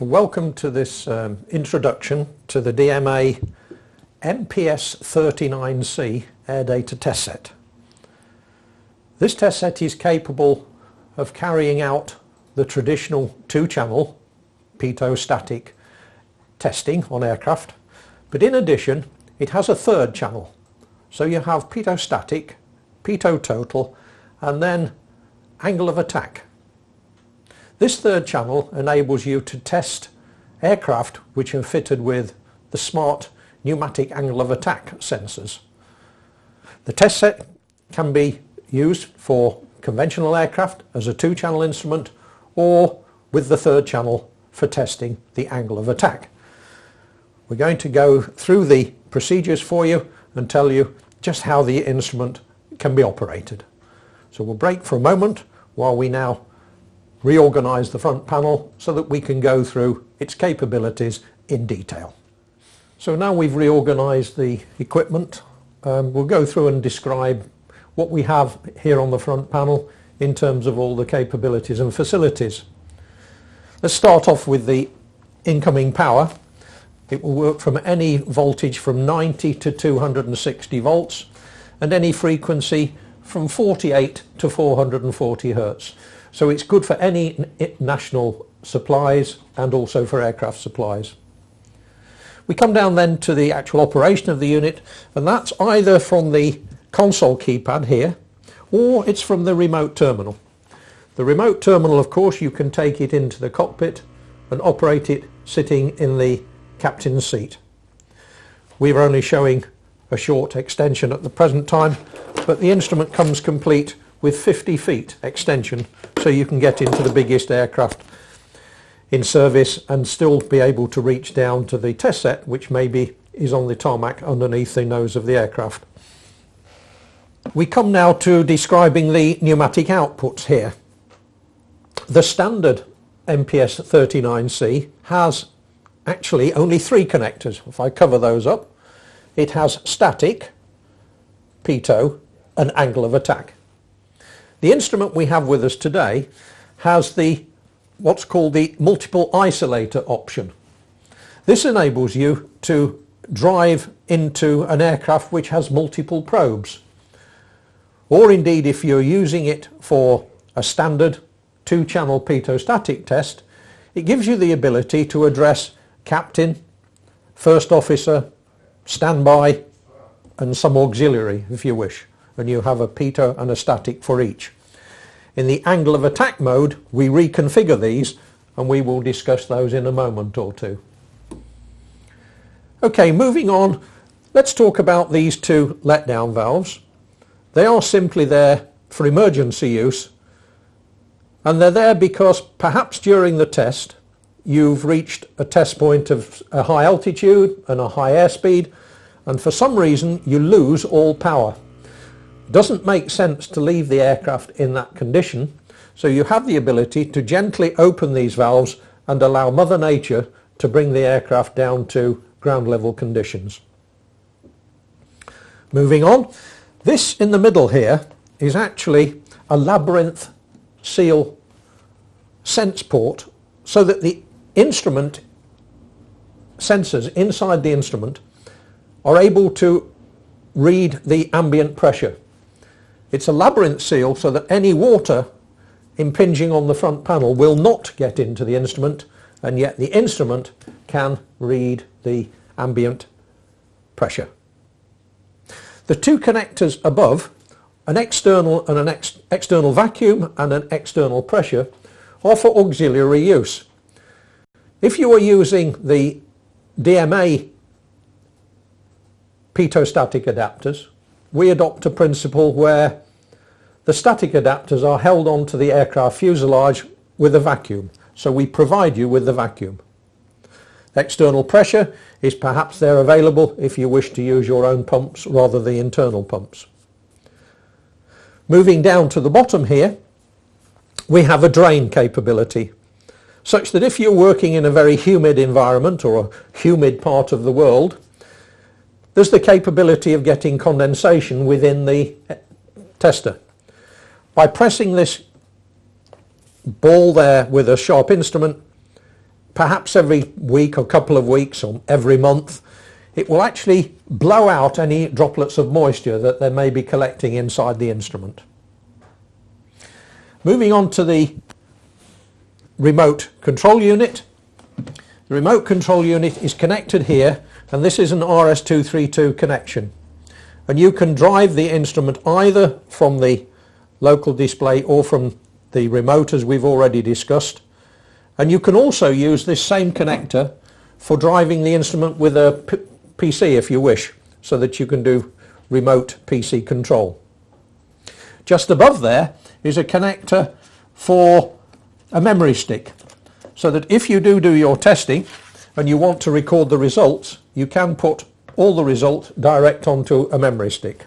Welcome to this introduction to the DMA MPS39C air data test set. This test set is capable of carrying out the traditional two-channel pitot-static testing on aircraft, but in addition it has a third channel. So you have pitot-static, pitot-total, and then angle of attack. This third channel enables you to test aircraft which are fitted with the smart pneumatic angle of attack sensors. The test set can be used for conventional aircraft as a two-channel instrument, or with the third channel for testing the angle of attack. We're going to go through the procedures for you and tell you just how the instrument can be operated. So we'll break for a moment while we now reorganize the front panel so that we can go through its capabilities in detail. So now we've reorganized the equipment, we'll go through and describe what we have here on the front panel in terms of all the capabilities and facilities. Let's start off with the incoming power. It will work from any voltage from 90 to 260 volts and any frequency from 48 to 440 hertz. So it's good for any national supplies and also for aircraft supplies. We come down then to the actual operation of the unit, and that's either from the console keypad here or it's from the remote terminal. The remote terminal, of course, you can take it into the cockpit and operate it sitting in the captain's seat. We're only showing a short extension at the present time, but the instrument comes complete with 50 feet extension, so you can get into the biggest aircraft in service and still be able to reach down to the test set, which maybe is on the tarmac underneath the nose of the aircraft. We come now to describing the pneumatic outputs here. The standard MPS39C has actually only three connectors. If I cover those up, it has static, pitot, and angle of attack. The instrument we have with us today has what's called the multiple isolator option. This enables you to drive into an aircraft which has multiple probes. Or indeed, if you're using it for a standard two-channel pitot-static test, it gives you the ability to address captain, first officer, standby, and some auxiliary if you wish. And you have a pitot and a static for each. In the angle of attack mode, we reconfigure these, and we will discuss those in a moment or two. Okay, moving on, let's talk about these two letdown valves. They are simply there for emergency use, and they're there because perhaps during the test you've reached a test point of a high altitude and a high airspeed, and for some reason you lose all power. It doesn't make sense to leave the aircraft in that condition, so you have the ability to gently open these valves and allow Mother Nature to bring the aircraft down to ground level conditions. Moving on, this in the middle here is actually a Labyrinth seal sense port, so that the instrument sensors inside the instrument are able to read the ambient pressure. It's a Labyrinth seal so that any water impinging on the front panel will not get into the instrument, and yet the instrument can read the ambient pressure. The two connectors above, an external and an external vacuum and an external pressure, are for auxiliary use. If you are using the DMA Pitot-Static Adapters, we adopt a principle where the static adapters are held onto the aircraft fuselage with a vacuum, so we provide you with the vacuum. External pressure is perhaps there available if you wish to use your own pumps rather than the internal pumps. Moving down to the bottom here, we have a drain capability, such that if you're working in a very humid environment or a humid part of the world, there's the capability of getting condensation within the tester. By pressing this ball there with a sharp instrument, perhaps every week or couple of weeks or every month, it will actually blow out any droplets of moisture that they may be collecting inside the instrument. Moving on to the remote control unit. The remote control unit is connected here, and this is an RS-232 connection. And you can drive the instrument either from the local display or from the remote, as we've already discussed. And you can also use this same connector for driving the instrument with a PC if you wish, so that you can do remote PC control. Just above there is a connector for a memory stick, so that if you do your testing and you want to record the results, you can put all the results direct onto a memory stick.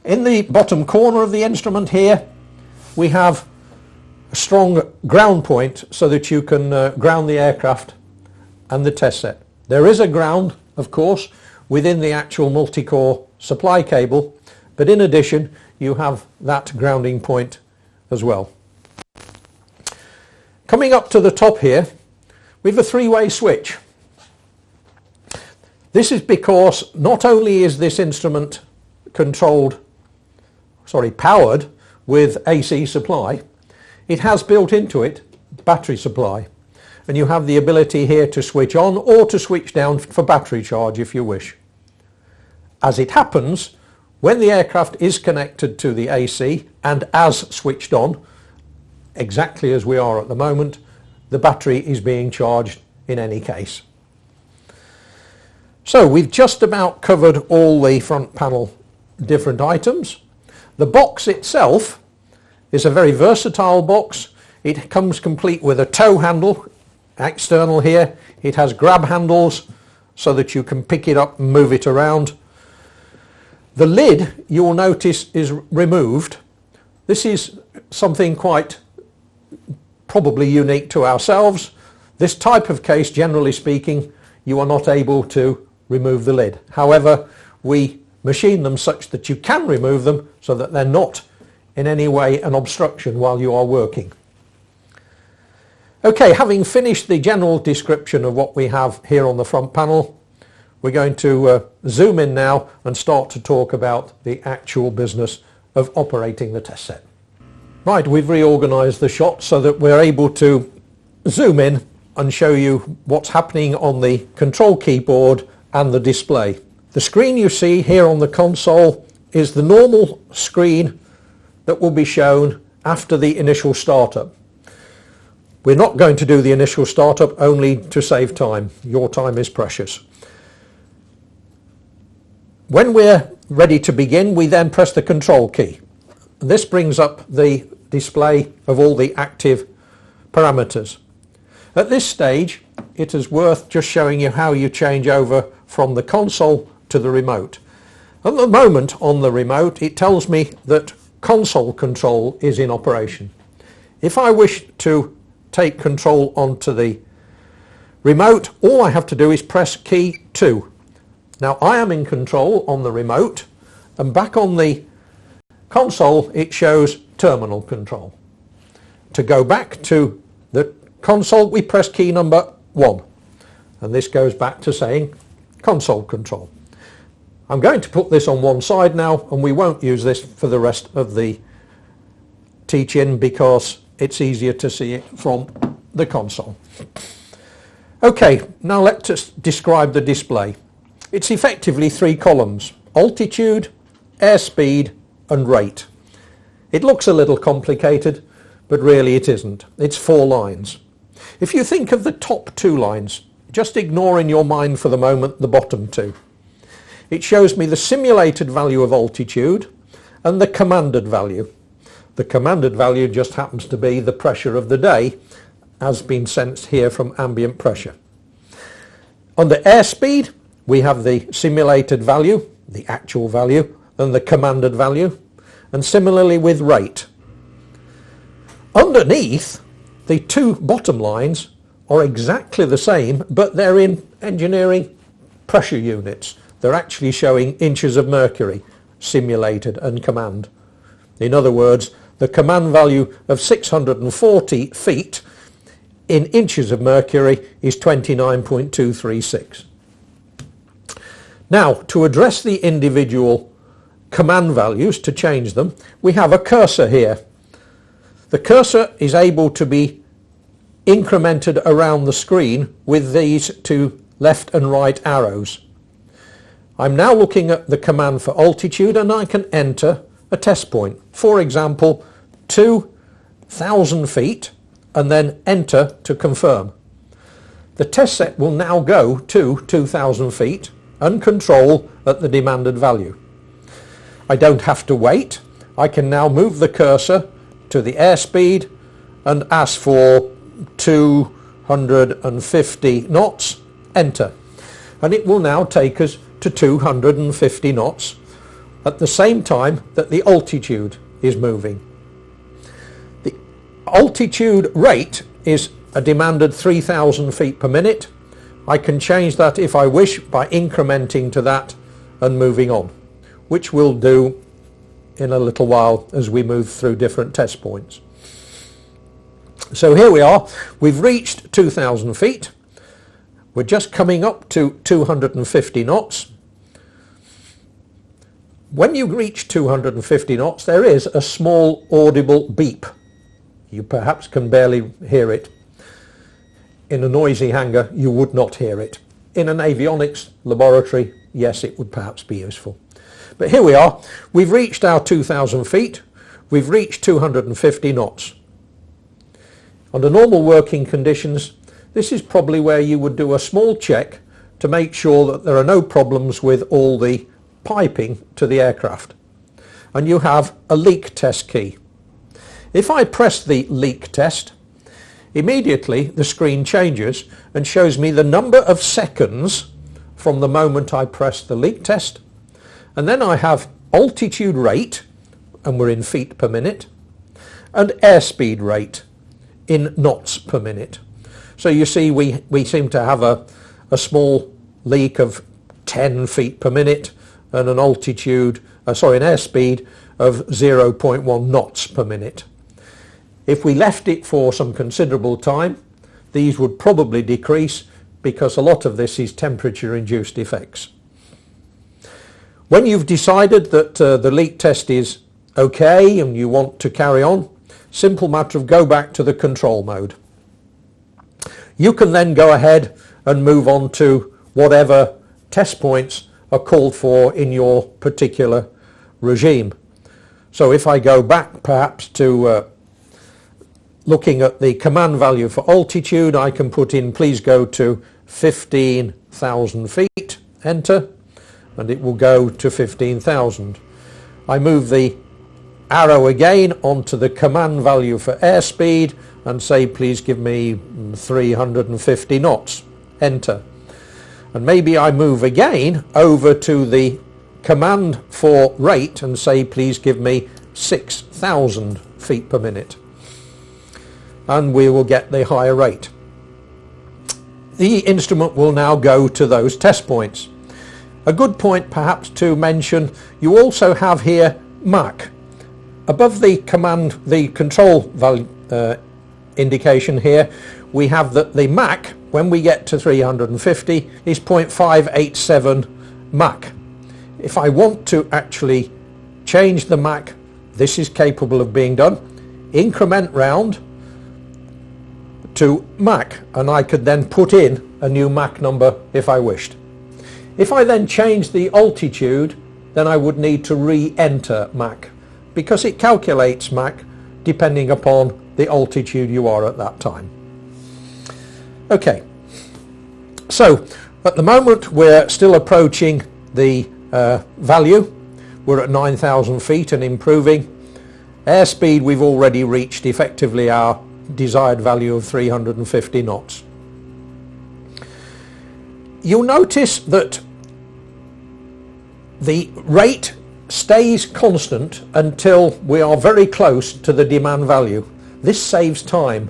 In the bottom corner of the instrument here, we have a strong ground point so that you can ground the aircraft and the test set. There is a ground, of course, within the actual multi-core supply cable, but in addition you have that grounding point as well. Coming up to the top here, we have a three-way switch. This is because not only is this instrument powered with AC supply, it has built into it battery supply, and you have the ability here to switch on or to switch down for battery charge if you wish. As it happens, when the aircraft is connected to the AC and as switched on, exactly as we are at the moment, the battery is being charged in any case. So we've just about covered all the front panel different items. The box itself is a very versatile box. It comes complete with a tow handle external here. It has grab handles so that you can pick it up and move it around. The lid, you will notice, is removed. This is something quite probably unique to ourselves. This type of case, generally speaking, you are not able to remove the lid. However, we machine them such that you can remove them so that they're not in any way an obstruction while you are working. Okay, having finished the general description of what we have here on the front panel, we're going to zoom in now and start to talk about the actual business of operating the test set. Right, we've reorganized the shot so that we're able to zoom in and show you what's happening on the control keyboard and the display. The screen you see here on the console is the normal screen that will be shown after the initial startup. We're not going to do the initial startup only to save time. Your time is precious. When we're ready to begin, we then press the control key. This brings up the display of all the active parameters. At this stage, it is worth just showing you how you change over from the console to the remote. At the moment on the remote, it tells me that console control is in operation. If I wish to take control onto the remote, all I have to do is press key 2. Now I am in control on the remote, and back on the console it shows terminal control. To go back to the console, we press key number 1, and this goes back to saying console control. I'm going to put this on one side now, and we won't use this for the rest of the teach-in because it's easier to see it from the console. Okay, now let's describe the display. It's effectively 3 columns: altitude, airspeed and rate. It looks a little complicated, but really it isn't. It's 4 lines. If you think of the top 2 lines, just ignore in your mind for the moment the bottom 2. It shows me the simulated value of altitude and the commanded value. The commanded value just happens to be the pressure of the day as been sensed here from ambient pressure. Under airspeed, we have the simulated value, the actual value, and the commanded value, and similarly with rate. Underneath, the 2 bottom lines are exactly the same, but they're in engineering pressure units. They're actually showing inches of mercury, simulated and command. In other words, the command value of 640 feet in inches of mercury is 29.236. Now, to address the individual command values, to change them, we have a cursor here. The cursor is able to be incremented around the screen with these two left and right arrows. I'm now looking at the command for altitude, and I can enter a test point. For example, 2,000 feet, and then enter to confirm. The test set will now go to 2,000 feet and control at the demanded value. I don't have to wait. I can now move the cursor to the airspeed and ask for 250 knots, enter. And it will now take us to 250 knots at the same time that the altitude is moving. The altitude rate is a demanded 3,000 feet per minute. I can change that if I wish by incrementing to that and moving on, which we'll do in a little while as we move through different test points. So here we are, we've reached 2,000 feet. We're just coming up to 250 knots. When you reach 250 knots, there is a small audible beep. You perhaps can barely hear it. In a noisy hangar, you would not hear it. In an avionics laboratory, yes, it would perhaps be useful. But here we are. We've reached our 2,000 feet. We've reached 250 knots. Under normal working conditions, this is probably where you would do a small check to make sure that there are no problems with all the piping to the aircraft. And you have a leak test key. If I press the leak test, immediately the screen changes and shows me the number of seconds from the moment I press the leak test. And then I have altitude rate, and we're in feet per minute, and airspeed rate in knots per minute. So you see we seem to have a small leak of 10 feet per minute and an altitude, an airspeed of 0.1 knots per minute. If we left it for some considerable time, these would probably decrease because a lot of this is temperature induced effects. When you've decided that the leak test is okay and you want to carry on, simple matter of go back to the control mode. You can then go ahead and move on to whatever test points are called for in your particular regime. So if I go back perhaps to looking at the command value for altitude, I can put in please go to 15,000 feet, enter, and it will go to 15,000. I move the arrow again onto the command value for airspeed and say please give me 350 knots, enter. And maybe I move again over to the command for rate and say please give me 6,000 feet per minute, and we will get the higher rate. The instrument will now go to those test points. A good point perhaps to mention, you also have here Mach. Above the command, the control value indication here, we have that the Mach, when we get to 350, is 0.587 Mach. If I want to actually change the Mach, this is capable of being done. Increment round to Mach, and I could then put in a new Mach number if I wished. If I then change the altitude, then I would need to re-enter Mach, because it calculates Mach depending upon the altitude you are at that time. Okay, so at the moment we're still approaching the value. We're at 9,000 feet and improving. Airspeed we've already reached effectively our desired value of 350 knots. You'll notice that the rate stays constant until we are very close to the demand value. This saves time.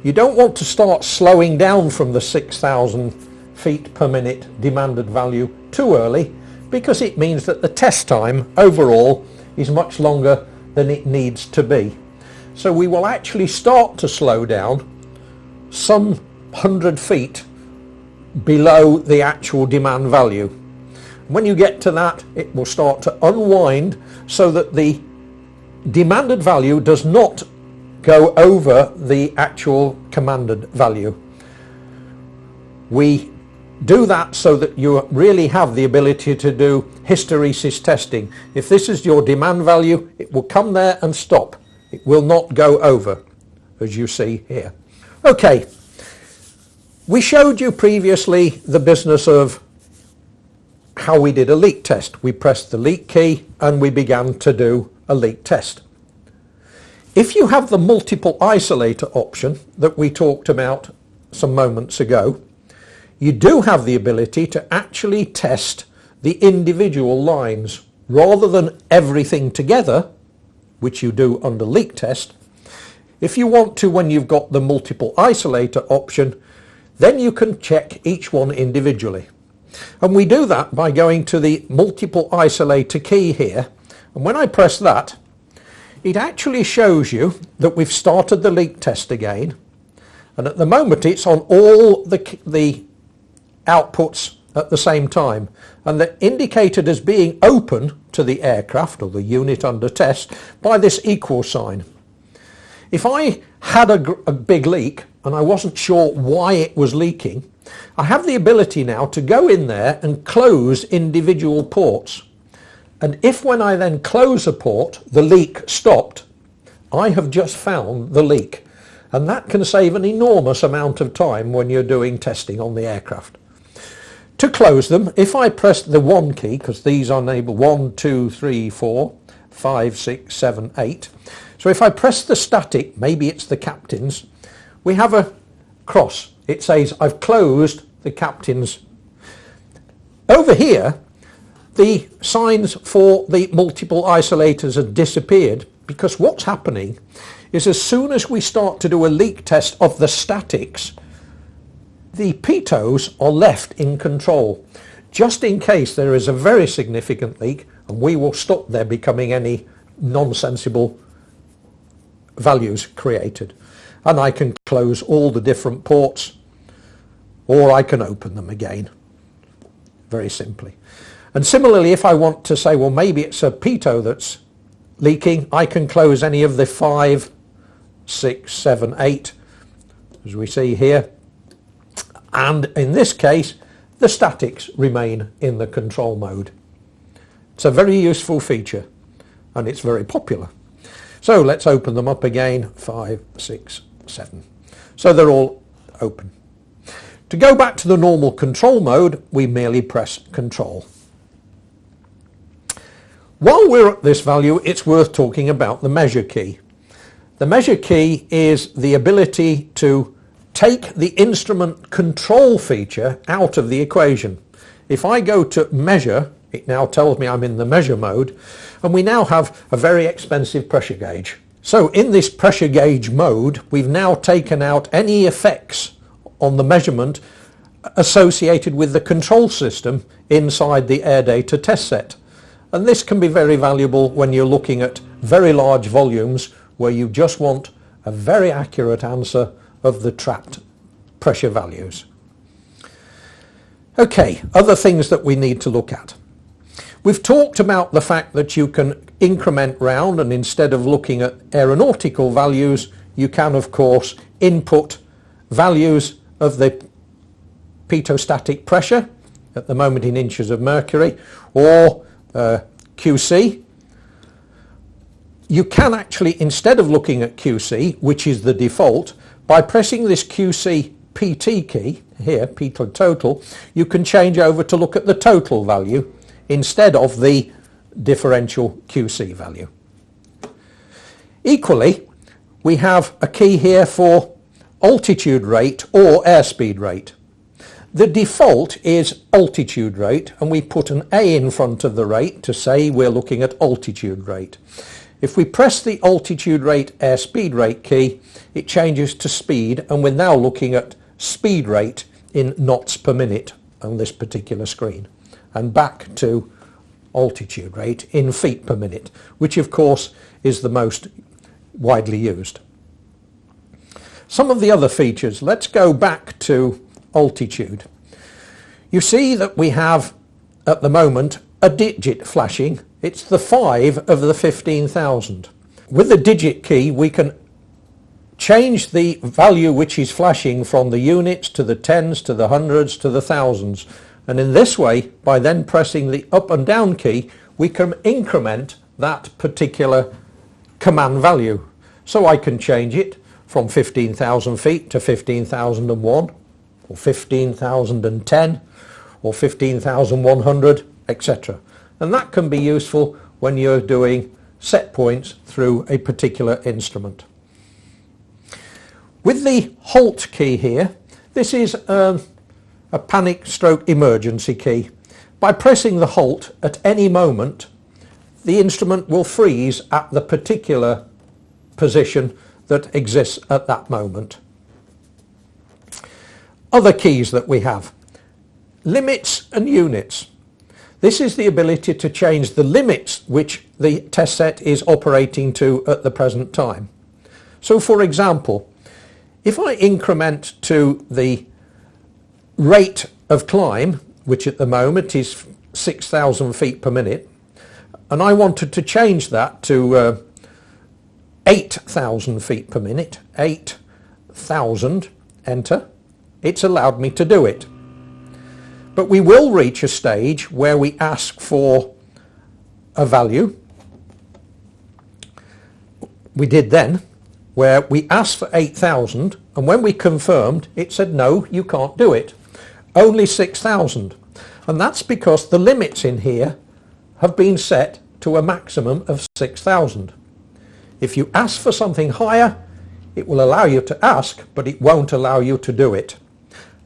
You don't want to start slowing down from the 6,000 feet per minute demanded value too early, because it means that the test time overall is much longer than it needs to be. So we will actually start to slow down some 100 feet below the actual demand value. When you get to that, it will start to unwind so that the demanded value does not go over the actual commanded value. We do that so that you really have the ability to do hysteresis testing. If this is your demand value, it will come there and stop. It will not go over, as you see here. Okay, we showed you previously the business of how we did a leak test. We pressed the leak key and we began to do a leak test. If you have the multiple isolator option that we talked about some moments ago, you do have the ability to actually test the individual lines rather than everything together, which you do under leak test. If you want to, when you've got the multiple isolator option, then you can check each one individually. And we do that by going to the multiple isolator key here. And when I press that, it actually shows you that we've started the leak test again. And at the moment it's on all the outputs at the same time. And they're indicated as being open to the aircraft or the unit under test by this equal sign. If I had a big leak and I wasn't sure why it was leaking, I have the ability now to go in there and close individual ports. And if when I then close a port, the leak stopped, I have just found the leak. And that can save an enormous amount of time when you're doing testing on the aircraft. To close them, if I press the 1 key, because these are enabled 1, 2, 3, 4, 5, 6, 7, 8. So if I press the static, maybe it's the captain's, we have a cross. It says I've closed the captain's. Over here, the signs for the multiple isolators have disappeared, because what's happening is as soon as we start to do a leak test of the statics, the pitos are left in control, just in case there is a very significant leak, and we will stop there becoming any nonsensible values created. And I can close all the different ports, or I can open them again, very simply. And similarly, if I want to say, well, maybe it's a pitot that's leaking, I can close any of the 5, 6, 7, 8, as we see here. And in this case, the statics remain in the control mode. It's a very useful feature, and it's very popular. So let's open them up again, 5, 6, 7. So they're all open. To go back to the normal control mode, we merely press Control. While we're at this value, it's worth talking about the measure key. The measure key is the ability to take the instrument control feature out of the equation. If I go to measure, it now tells me I'm in the measure mode, and we now have a very expensive pressure gauge. So in this pressure gauge mode, we've now taken out any effects on the measurement associated with the control system inside the air data test set. And this can be very valuable when you're looking at very large volumes where you just want a very accurate answer of the trapped pressure values. Okay, other things that we need to look at. We've talked about the fact that you can increment round, and instead of looking at aeronautical values, you can of course input values of the pitot-static pressure, at the moment in inches of mercury, or QC. You can actually, instead of looking at QC, which is the default, by pressing this QC PT key here, Pitot total, you can change over to look at the total value instead of the differential QC value. Equally, we have a key here for altitude rate or airspeed rate. The default is altitude rate, and we put an A in front of the rate to say we're looking at altitude rate. If we press the altitude rate airspeed rate key, it changes to speed, and we're now looking at speed rate in knots per minute on this particular screen, and back to altitude rate in feet per minute, which of course is the most widely used. Some of the other features, let's go back to altitude. You see that we have at the moment a digit flashing. It's the 5 of the 15,000. With the digit key we can change the value which is flashing from the units to the tens to the hundreds to the thousands, and in this way, by then pressing the up and down key, we can increment that particular command value. So I can change it from 15,000 feet to 15,001 or 15,010 or 15,100, etc. And that can be useful when you're doing set points through a particular instrument. With the Halt key here, this is a panic stroke emergency key. By pressing the Halt at any moment, the instrument will freeze at the particular position that exists at that moment. Other keys that we have: limits and units. This is the ability to change the limits which the test set is operating to at the present time. So for example, if I increment to the rate of climb, which at the moment is 6,000 feet per minute, and I wanted to change that to 8,000 feet per minute, 8,000, enter, it's allowed me to do it. But we will reach a stage where we ask for a value. We did then, where we asked for 8,000, and when we confirmed, it said no, you can't do it, only 6,000. And that's because the limits in here have been set to a maximum of 6,000. If you ask for something higher, it will allow you to ask, but it won't allow you to do it,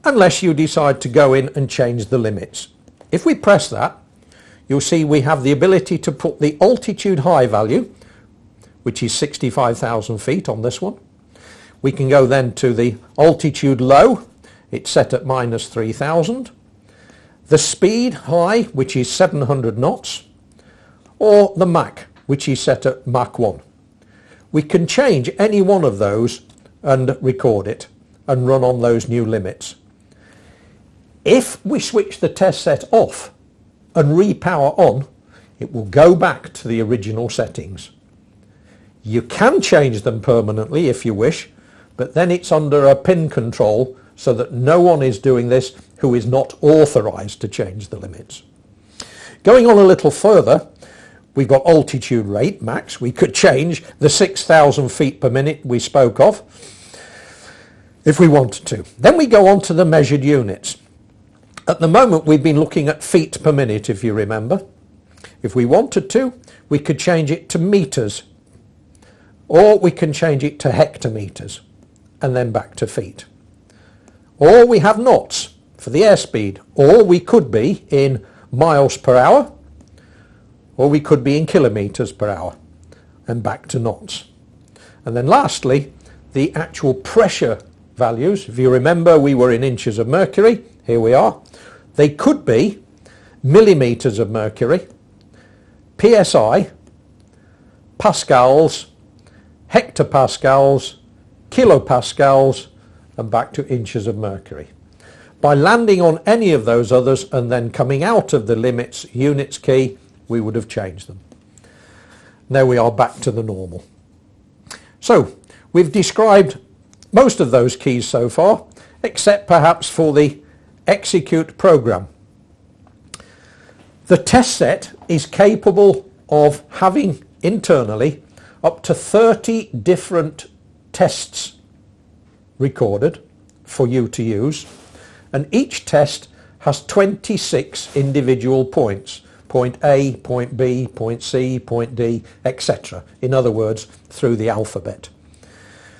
unless you decide to go in and change the limits. If we press that, you'll see we have the ability to put the altitude high value, which is 65,000 feet on this one. We can go then to the altitude low, it's set at minus 3,000. The speed high, which is 700 knots, or the Mach, which is set at Mach 1. We can change any one of those and record it and run on those new limits. If we switch the test set off and repower on, it will go back to the original settings. You can change them permanently if you wish, but then it's under a pin control so that no one is doing this who is not authorized to change the limits. Going on a little further, we've got altitude rate, max. We could change the 6,000 feet per minute we spoke of if we wanted to. Then we go on to the measured units. At the moment we've been looking at feet per minute, if you remember. If we wanted to, we could change it to meters, or we can change it to hectometers and then back to feet. Or we have knots for the airspeed, or we could be in miles per hour, or we could be in kilometers per hour and back to knots. And then lastly, the actual pressure values. If you remember, we were in inches of mercury. Here we are. They could be millimeters of mercury, psi, pascals, hectopascals, kilopascals, and back to inches of mercury. By landing on any of those others and then coming out of the limits units key, we would have changed them. Now we are back to the normal. So we've described most of those keys so far, except perhaps for the execute program. The test set is capable of having internally up to 30 different tests recorded for you to use, and each test has 26 individual points. Point A, point B, point C, point D, etc. In other words, through the alphabet.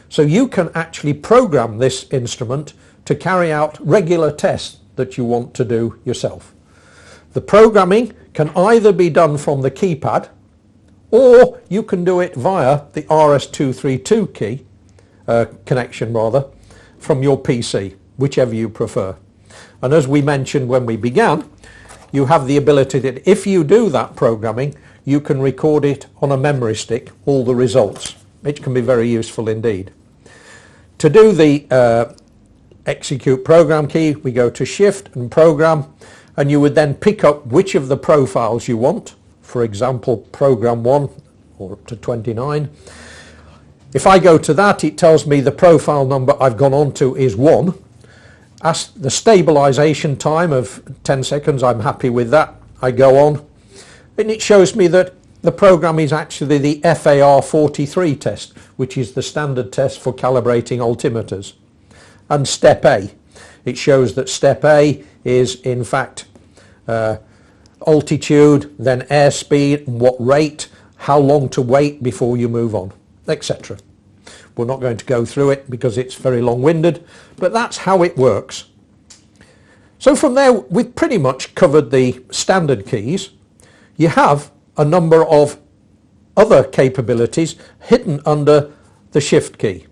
So you can actually program this instrument to carry out regular tests that you want to do yourself. The programming can either be done from the keypad, or you can do it via the RS-232 key connection rather, from your PC, whichever you prefer. And as we mentioned when we began, you have the ability that if you do that programming, you can record it on a memory stick, all the results, which can be very useful indeed. To do the execute program key, we go to Shift and Program, and you would then pick up which of the profiles you want. For example, program 1 or up to 29. If I go to that, it tells me the profile number I've gone on to is 1. As the stabilization time of 10 seconds, I'm happy with that. I go on, and it shows me that the program is actually the FAR43 test, which is the standard test for calibrating altimeters. And step A, it shows that step A is in fact altitude, then airspeed, and what rate, how long to wait before you move on, etc. We're not going to go through it because it's very long-winded, but that's how it works. So from there, we've pretty much covered the standard keys. You have a number of other capabilities hidden under the Shift key.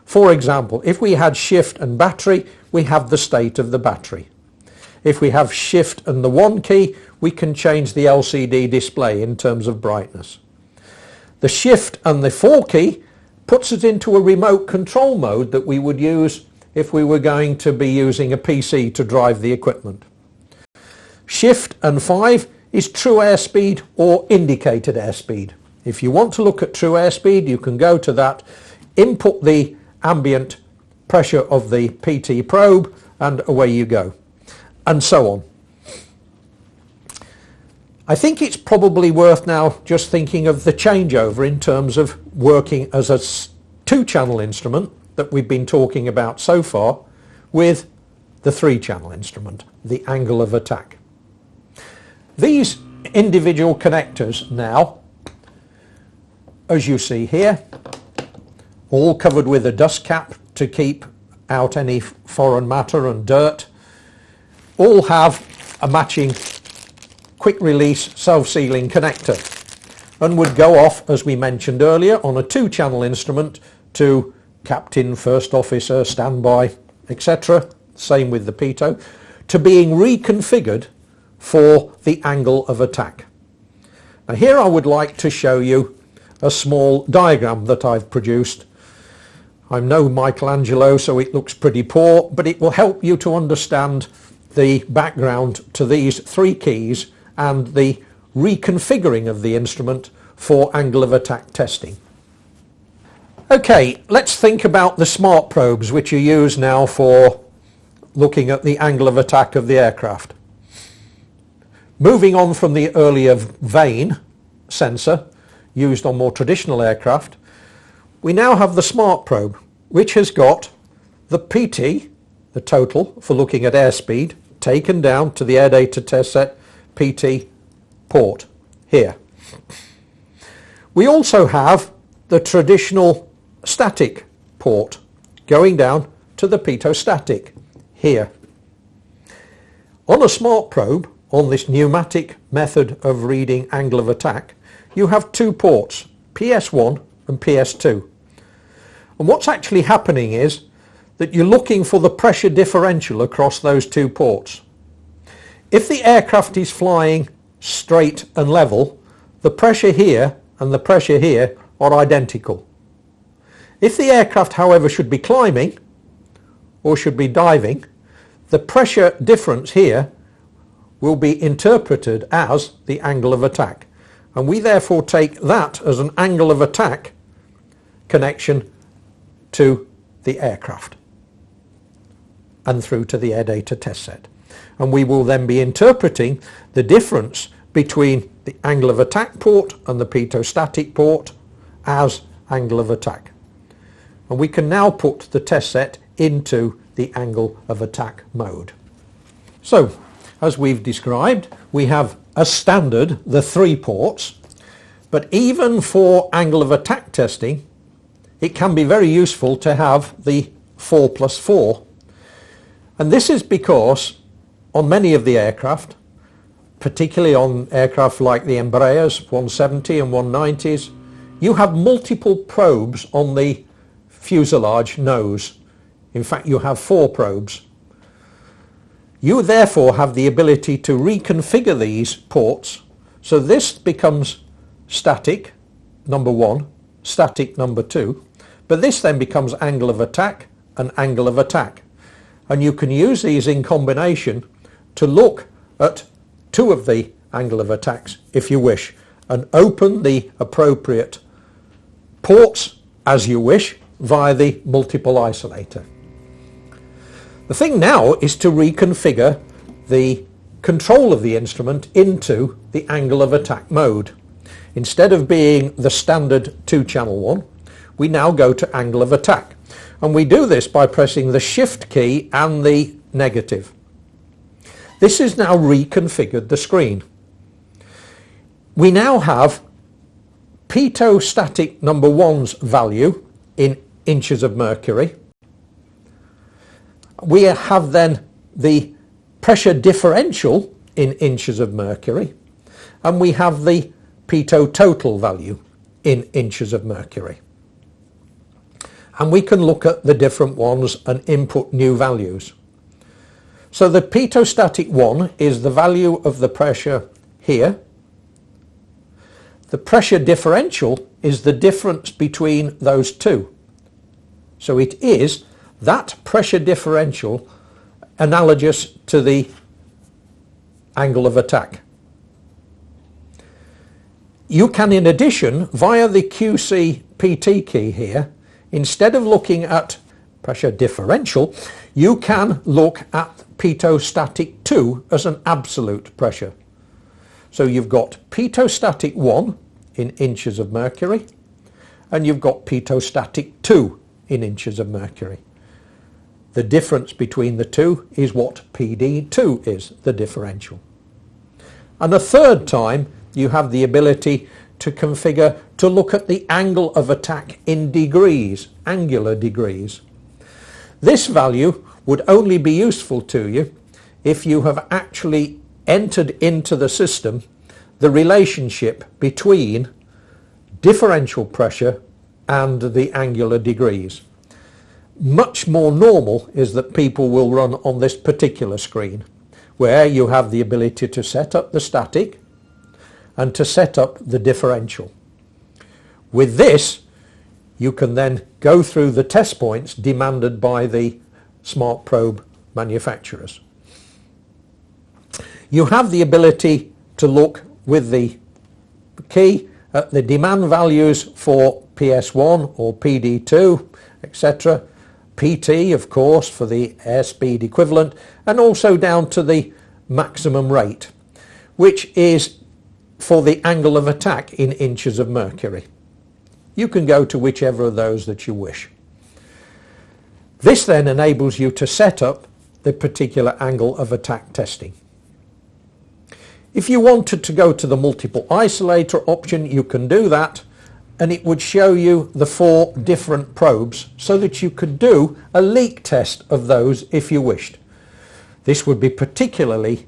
For example, if we had Shift and battery, we have the state of the battery. If we have Shift and the 1 key, we can change the LCD display in terms of brightness. The Shift and the 4 key puts us into a remote control mode that we would use if we were going to be using a PC to drive the equipment. Shift and 5 is true airspeed or indicated airspeed. If you want to look at true airspeed, you can go to that, input the ambient pressure of the PT probe, and away you go, and so on. I think it's probably worth now just thinking of the changeover in terms of working as a 2-channel instrument that we've been talking about so far with the 3-channel instrument, the angle of attack. These individual connectors now, as you see here, all covered with a dust cap to keep out any foreign matter and dirt, all have a matching quick release self-sealing connector and would go off, as we mentioned earlier, on a 2-channel instrument to captain, first officer, standby, etc. Same with the pitot, to being reconfigured for the angle of attack. Now here I would like to show you a small diagram that I've produced. I'm no Michelangelo, so it looks pretty poor, but it will help you to understand the background to these 3 keys and the reconfiguring of the instrument for angle of attack testing. Okay, let's think about the smart probes which are used now for looking at the angle of attack of the aircraft. Moving on from the earlier vane sensor used on more traditional aircraft, we now have the smart probe, which has got the PT, the total for looking at airspeed, taken down to the air data test set PT port here. We also have the traditional static port going down to the Pitot-Static here. On a smart probe, on this pneumatic method of reading angle of attack, you have 2 ports, PS1 and PS2. And what's actually happening is that you're looking for the pressure differential across those 2 ports. If the aircraft is flying straight and level, the pressure here and the pressure here are identical. If the aircraft, however, should be climbing or should be diving, the pressure difference here will be interpreted as the angle of attack. And we therefore take that as an angle of attack connection to the aircraft and through to the air data test set. And we will then be interpreting the difference between the angle of attack port and the Pitot-Static port as angle of attack. And we can now put the test set into the angle of attack mode. So, as we've described, we have as standard the 3 ports, but even for angle of attack testing, it can be very useful to have the 4+4. And this is because on many of the aircraft, particularly on aircraft like the Embraers 170 and 190s, you have multiple probes on the fuselage nose. In fact, you have 4 probes. You therefore have the ability to reconfigure these ports, so this becomes static number 1, static number 2, But this then becomes angle of attack and angle of attack. And you can use these in combination to look at two of the angle of attacks if you wish, and open the appropriate ports as you wish via the multiple isolator. The thing now is to reconfigure the control of the instrument into the angle of attack mode. Instead of being the standard 2-channel one, we now go to angle of attack. And we do this by pressing the Shift key and the negative. This has now reconfigured the screen. We now have Pitot-Static number 1's value in inches of mercury. We have then the pressure differential in inches of mercury, and we have the Pitot total value in inches of mercury. And we can look at the different ones and input new values. So the Pitot-Static 1 is the value of the pressure here. The pressure differential is the difference between those two. So it is that pressure differential analogous to the angle of attack. You can, in addition, via the QC-PT key here, instead of looking at pressure differential, you can look at Pitot-Static 2 as an absolute pressure. So you've got Pitot-Static 1 in inches of mercury, and you've got Pitot-Static 2 in inches of mercury. The difference between the two is what PD2 is, the differential. And a third time, you have the ability to configure to look at the angle of attack in degrees, angular degrees. This value would only be useful to you if you have actually entered into the system the relationship between differential pressure and the angular degrees. Much more normal is that people will run on this particular screen, where you have the ability to set up the static and to set up the differential. With this, you can then go through the test points demanded by the smart probe manufacturers. You have the ability to look with the key at the demand values for PS1 or PD2, etc. PT, of course, for the airspeed equivalent, and also down to the maximum rate, which is for the angle of attack in inches of mercury. You can go to whichever of those that you wish. This then enables you to set up the particular angle of attack testing. If you wanted to go to the multiple isolator option, you can do that, and it would show you the 4 different probes so that you could do a leak test of those if you wished. This would be particularly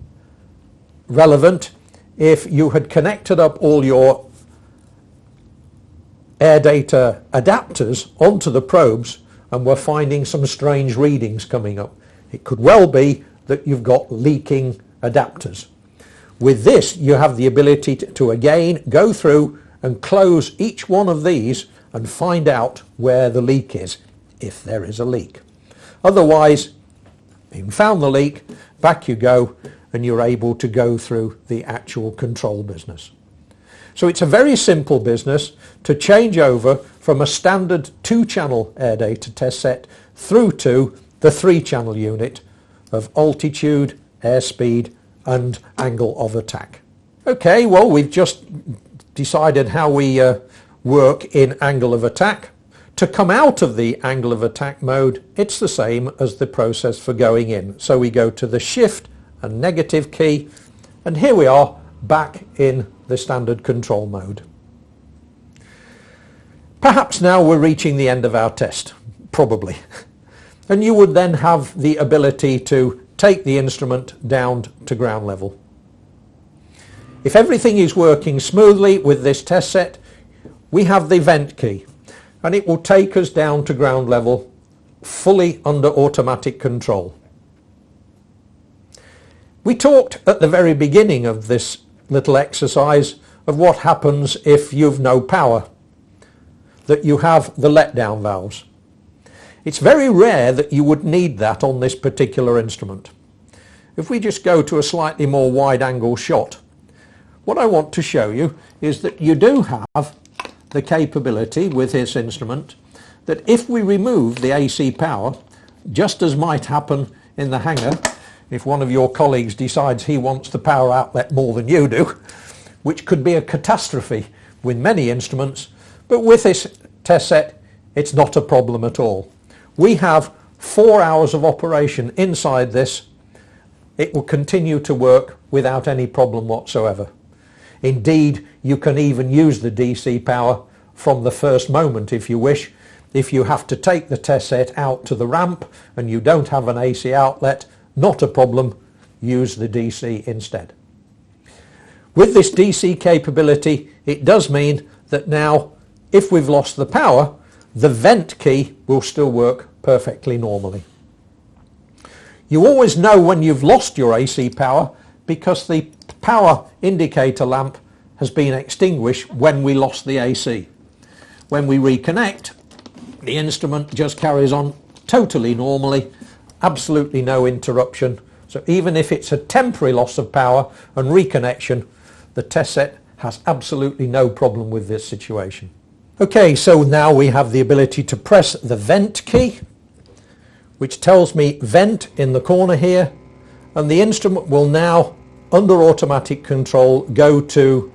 relevant if you had connected up all your air data adapters onto the probes and were finding some strange readings coming up. It could well be that you've got leaking adapters. With this, you have the ability to again go through and close each one of these and find out where the leak is, if there is a leak. Otherwise, you've found the leak, back you go, and you're able to go through the actual control business. So it's a very simple business to change over from a standard 2-channel air data test set through to the 3-channel unit of altitude, airspeed, and angle of attack. Okay, well, we've just decided how we work in angle of attack. To come out of the angle of attack mode, it's the same as the process for going in. So we go to the Shift and negative key, and here we are back in the standard control mode. Perhaps now we're reaching the end of our test, probably. And you would then have the ability to take the instrument down to ground level. If everything is working smoothly with this test set, we have the vent key, and it will take us down to ground level, fully under automatic control. We talked at the very beginning of this little exercise of what happens if you've no power. that you have the letdown valves. It's very rare that you would need that on this particular instrument. If we just go to a slightly more wide angle shot, what I want to show you is that you do have the capability with this instrument that if we remove the AC power, just as might happen in the hangar, if one of your colleagues decides he wants the power outlet more than you do, which could be a catastrophe with many instruments, but with this test set it's not a problem at all. We have 4 hours of operation inside this. It will continue to work without any problem whatsoever. Indeed, you can even use the DC power from the first moment if you wish. If you have to take the test set out to the ramp and you don't have an AC outlet, not a problem, use the DC instead. With this DC capability, it does mean that now, if we've lost the power, the vent key will still work perfectly normally. You always know when you've lost your AC power because the power indicator lamp has been extinguished when we lost the AC. When we reconnect, the instrument just carries on totally normally, absolutely no interruption. So even if it's a temporary loss of power and reconnection, the test set has absolutely no problem with this situation. Okay, so now we have the ability to press the vent key, which tells me vent in the corner here, and the instrument will now, under automatic control, go to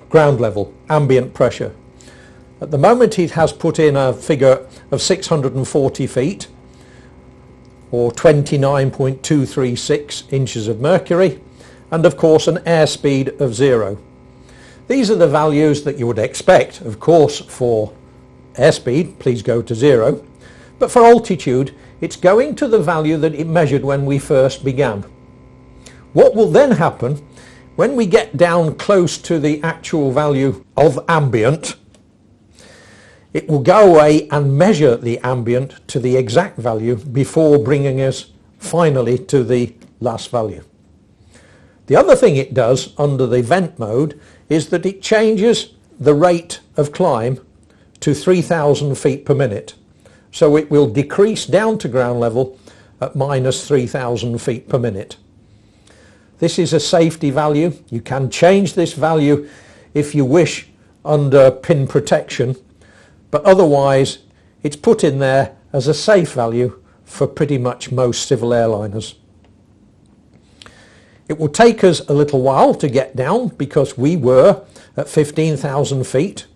ground level, ambient pressure. At the moment it has put in a figure of 640 feet, or 29.236 inches of mercury, and of course an airspeed of 0. These are the values that you would expect, of course, for airspeed, please go to 0, but for altitude it's going to the value that it measured when we first began. What will then happen when we get down close to the actual value of ambient? It will go away and measure the ambient to the exact value before bringing us finally to the last value. The other thing it does under the vent mode is that it changes the rate of climb to 3,000 feet per minute. So it will decrease down to ground level at minus 3,000 feet per minute. This is a safety value. You can change this value if you wish under pin protection, but otherwise it's put in there as a safe value for pretty much most civil airliners. It will take us a little while to get down because we were at 15,000 feet.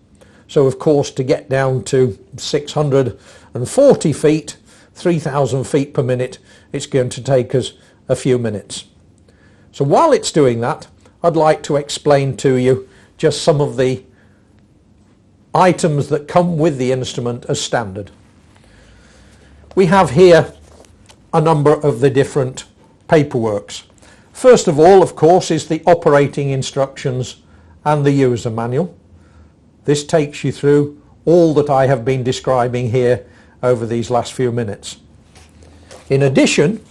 So of course to get down to 640 feet, 3,000 feet per minute, it's going to take us a few minutes. So while it's doing that, I'd like to explain to you just some of the items that come with the instrument as standard. We have here a number of the different paperworks. First of all, of course, is the operating instructions and the user manual. This takes you through all that I have been describing here over these last few minutes. In addition,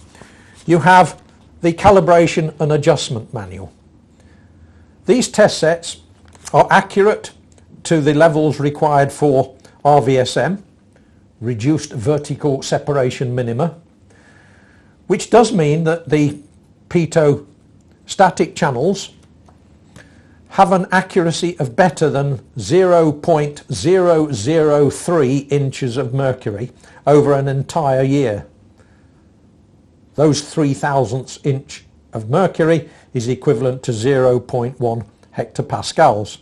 you have the calibration and adjustment manual. These test sets are accurate to the levels required for RVSM, reduced vertical separation minima, which does mean that the Pitot-Static channels have an accuracy of better than 0.003 inches of mercury over an entire year. Those 3,000ths inch of mercury is equivalent to 0.1 hectopascals.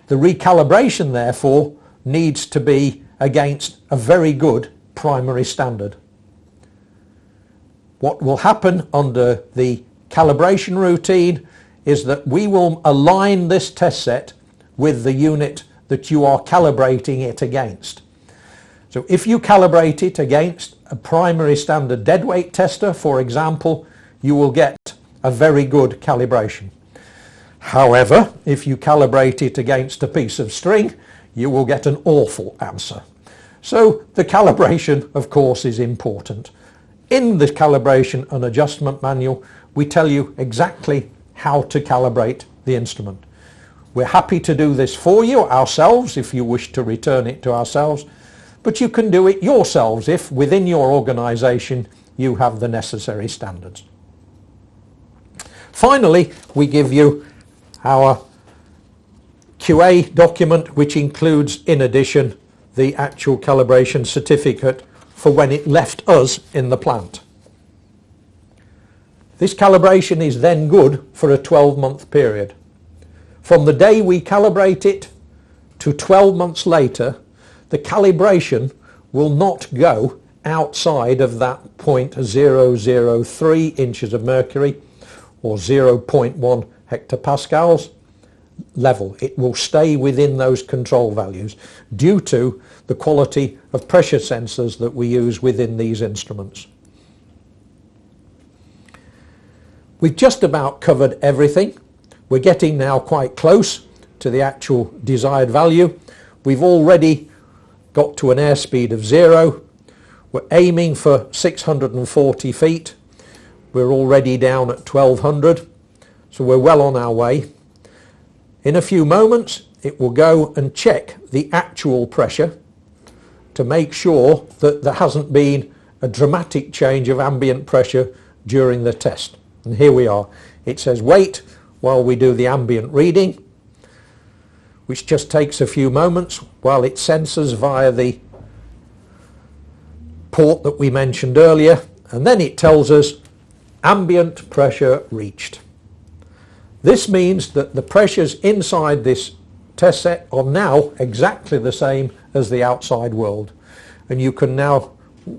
The recalibration, therefore, needs to be against a very good primary standard. What will happen under the calibration routine is that we will align this test set with the unit that you are calibrating it against. So if you calibrate it against a primary standard deadweight tester, for example, you will get a very good calibration. However, if you calibrate it against a piece of string, you will get an awful answer. So the calibration, of course, is important. In the calibration and adjustment manual, we tell you exactly how to calibrate the instrument. We're happy to do this for you ourselves if you wish to return it to ourselves, but you can do it yourselves if within your organisation you have the necessary standards. Finally, we give you our QA document, which includes in addition the actual calibration certificate for when it left us in the plant. This calibration is then good for a 12-month period. From the day we calibrate it to 12 months later, the calibration will not go outside of that 0.003 inches of mercury or 0.1 hectopascals level. It will stay within those control values due to the quality of pressure sensors that we use within these instruments. We've just about covered everything. We're getting now quite close to the actual desired value. We've already got to an airspeed of 0. We're aiming for 640 feet. We're already down at 1200, so we're well on our way. In a few moments it will go and check the actual pressure to make sure that there hasn't been a dramatic change of ambient pressure during the test. And here we are. It says wait while we do the ambient reading, which just takes a few moments while it sensors via the port that we mentioned earlier, and then it tells us ambient pressure reached. This means that the pressures inside this test set are now exactly the same as the outside world, and you can now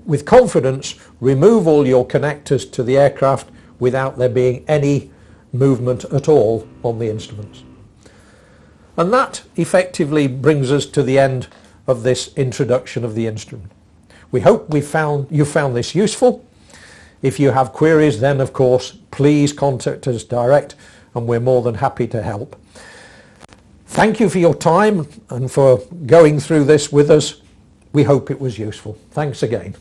with confidence remove all your connectors to the aircraft without there being any movement at all on the instruments. And that effectively brings us to the end of this introduction of the instrument. We hope you found this useful. If you have queries, then of course please contact us direct and we're more than happy to help. Thank you for your time and for going through this with us. We hope it was useful. Thanks again.